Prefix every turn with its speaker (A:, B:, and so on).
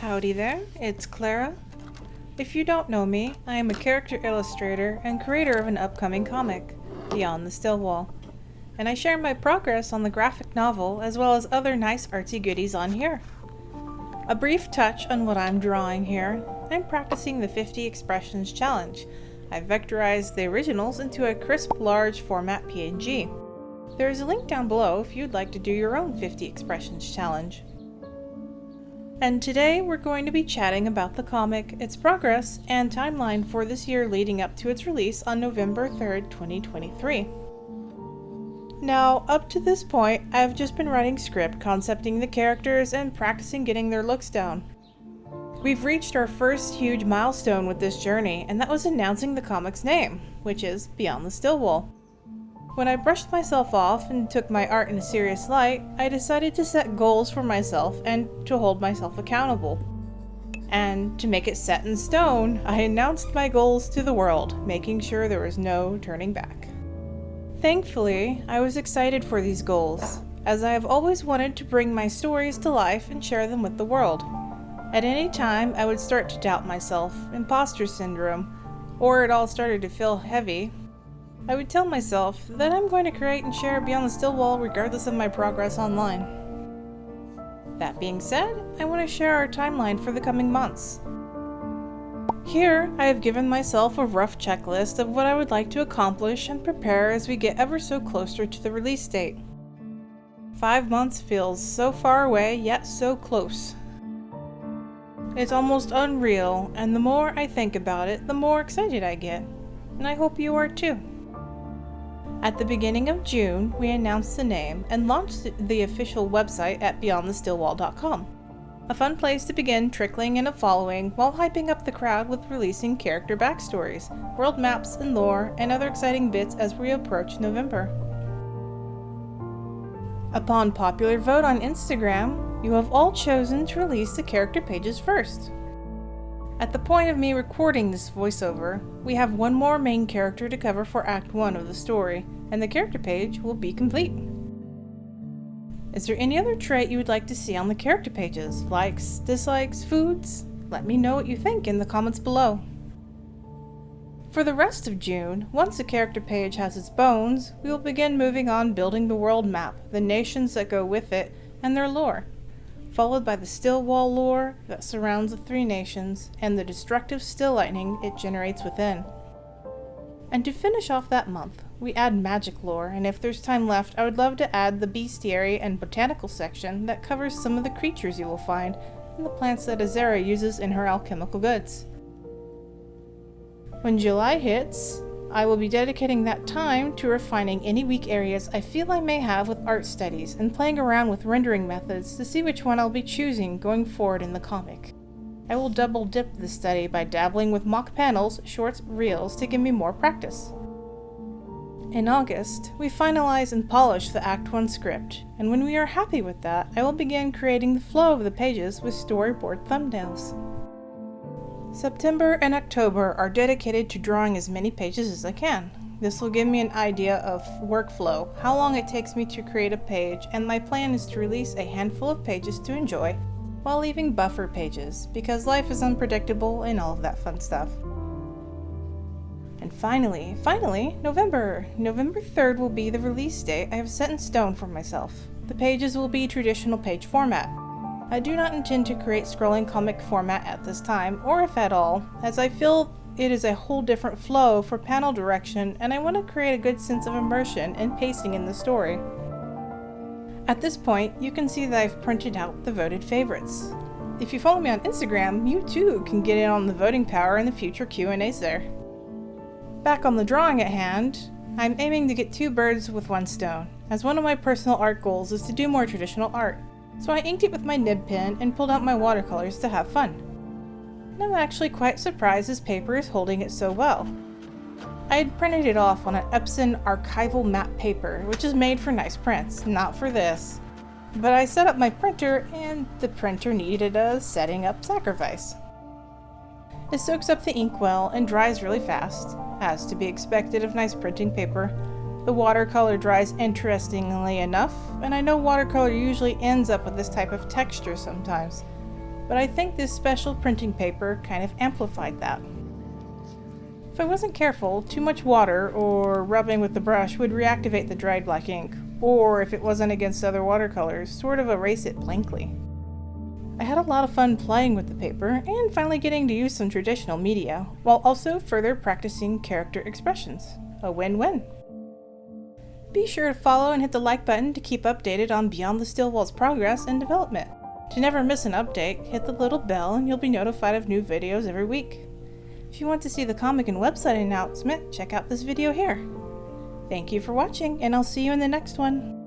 A: Howdy there, it's Clara. If you don't know me, I am a character illustrator and creator of an upcoming comic, Beyond the Stillwall, and I share my progress on the graphic novel as well as other nice artsy goodies on here. A brief touch on what I'm drawing here. I'm practicing the 50 Expressions Challenge. I've vectorized the originals into a crisp large format PNG. There is a link down below if you'd like to do your own 50 Expressions Challenge. And today we're going to be chatting about the comic, its progress, and timeline for this year leading up to its release on November 3rd, 2023. Now, up to this point, I've just been writing script, concepting the characters, and practicing getting their looks down. We've reached our first huge milestone with this journey, and that was announcing the comic's name, which is Beyond the Stillwall. When I brushed myself off and took my art in a serious light, I decided to set goals for myself and to hold myself accountable. And to make it set in stone, I announced my goals to the world, making sure there was no turning back. Thankfully, I was excited for these goals, as I have always wanted to bring my stories to life and share them with the world. At any time, I would start to doubt myself, imposter syndrome, or it all started to feel heavy, I would tell myself that I'm going to create and share Beyond the Stillwall regardless of my progress online. That being said, I want to share our timeline for the coming months. Here, I have given myself a rough checklist of what I would like to accomplish and prepare as we get ever so closer to the release date. 5 months feels so far away, yet so close. It's almost unreal, and the more I think about it, the more excited I get. And I hope you are too. At the beginning of June, we announced the name and launched the official website at beyondthestillwall.com. A fun place to begin trickling in a following while hyping up the crowd with releasing character backstories, world maps and lore, and other exciting bits as we approach November. Upon popular vote on Instagram, you have all chosen to release the character pages first. At the point of me recording this voiceover, we have one more main character to cover for Act 1 of the story, and the character page will be complete. Is there any other trait you would like to see on the character pages? Likes, dislikes, foods? Let me know what you think in the comments below. For the rest of June, once the character page has its bones, we will begin moving on building the world map, the nations that go with it, and their lore, followed by the Stillwall lore that surrounds the 3 nations, and the destructive still lightning it generates within. And to finish off that month, we add magic lore, and if there's time left, I would love to add the bestiary and botanical section that covers some of the creatures you will find and the plants that Azera uses in her alchemical goods. When July hits, I will be dedicating that time to refining any weak areas I feel I may have with art studies and playing around with rendering methods to see which one I'll be choosing going forward in the comic. I will double dip this study by dabbling with mock panels, shorts, reels to give me more practice. In August, we finalize and polish the Act 1 script, and when we are happy with that, I will begin creating the flow of the pages with storyboard thumbnails. September and October are dedicated to drawing as many pages as I can. This will give me an idea of workflow, how long it takes me to create a page, and my plan is to release a handful of pages to enjoy, while leaving buffer pages, because life is unpredictable and all of that fun stuff. And finally, November! November 3rd will be the release date I have set in stone for myself. The pages will be traditional page format. I do not intend to create scrolling comic format at this time, or if at all, as I feel it is a whole different flow for panel direction and I want to create a good sense of immersion and pacing in the story. At this point, you can see that I've printed out the voted favorites. If you follow me on Instagram, you too can get in on the voting power in the future Q&As there. Back on the drawing at hand, I'm aiming to get 2 birds with 1 stone, as one of my personal art goals is to do more traditional art. So I inked it with my nib pen and pulled out my watercolors to have fun. And I'm actually quite surprised this paper is holding it so well. I had printed it off on an Epson archival matte paper, which is made for nice prints, not for this. But I set up my printer and the printer needed a setting up sacrifice. It soaks up the ink well and dries really fast, as to be expected of nice printing paper. The watercolor dries interestingly enough, and I know watercolor usually ends up with this type of texture sometimes, but I think this special printing paper kind of amplified that. If I wasn't careful, too much water or rubbing with the brush would reactivate the dried black ink, or if it wasn't against other watercolors, sort of erase it blankly. I had a lot of fun playing with the paper and finally getting to use some traditional media, while also further practicing character expressions. A win-win. Be sure to follow and hit the like button to keep updated on Beyond the Stillwall's progress and development. To never miss an update, hit the little bell and you'll be notified of new videos every week. If you want to see the comic and website announcement, check out this video here. Thank you for watching, and I'll see you in the next one.